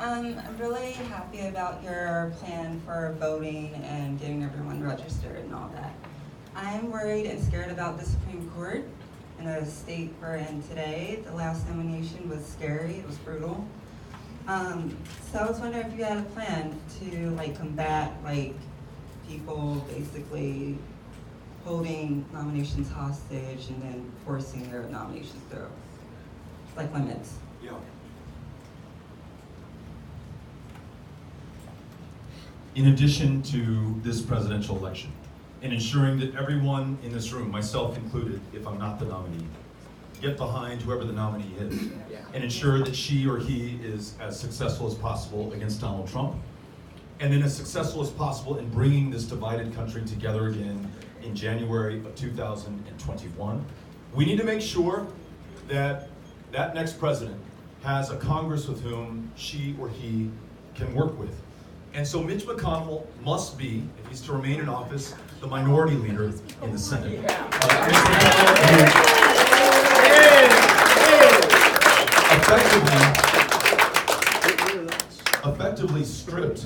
I'm really happy about your plan for voting and getting everyone registered and all that. I'm worried and scared about the Supreme Court in the state we're in today. The last nomination was scary, it was brutal. So I was wondering if you had a plan to combat people basically holding nominations hostage and then forcing their nominations through, limits. Yeah. In addition to this presidential election, and ensuring that everyone in this room, myself included, if I'm not the nominee, get behind whoever the nominee is, and ensure that she or he is as successful as possible against Donald Trump, and then as successful as possible in bringing this divided country together again in January of 2021. We need to make sure that that next president has a Congress with whom she or he can work with. And so Mitch McConnell must be, if he's to remain in office, the minority leader in the Senate. Effectively stripped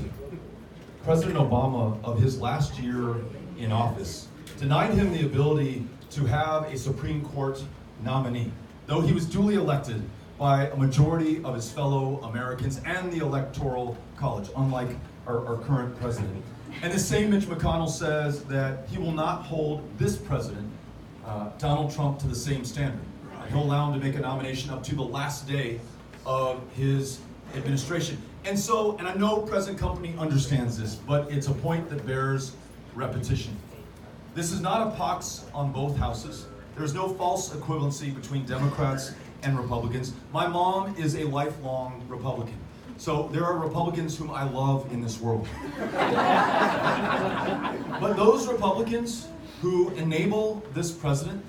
President Obama of his last year in office, denied him the ability to have a Supreme Court nominee, though he was duly elected by a majority of his fellow Americans and the Electoral College, unlike our current president. And the same Mitch McConnell says that he will not hold this president, Donald Trump, to the same standard. He'll allow him to make a nomination up to the last day of his administration. And so, and I know President Company understands this, but it's a point that bears repetition. This is not a pox on both houses. There's no false equivalency between Democrats and Republicans. My mom is a lifelong Republican. So there are Republicans whom I love in this world. But those Republicans who enable this president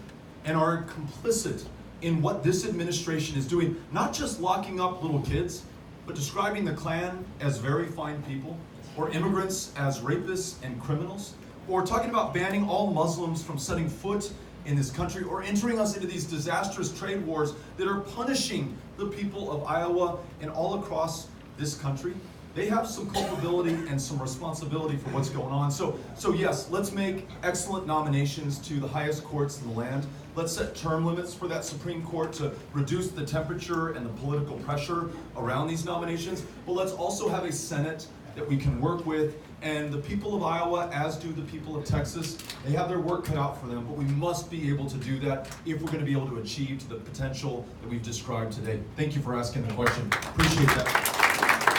and are complicit in what this administration is doing, not just locking up little kids, but describing the Klan as very fine people, or immigrants as rapists and criminals, or talking about banning all Muslims from setting foot in this country, or entering us into these disastrous trade wars that are punishing the people of Iowa and all across this country. They have some culpability and some responsibility for what's going on. So yes, let's make excellent nominations to the highest courts in the land. Let's set term limits for that Supreme Court to reduce the temperature and the political pressure around these nominations. But let's also have a Senate that we can work with. And the people of Iowa, as do the people of Texas, they have their work cut out for them, but we must be able to do that if we're going to be able to achieve the potential that we've described today. Thank you for asking the question. Appreciate that.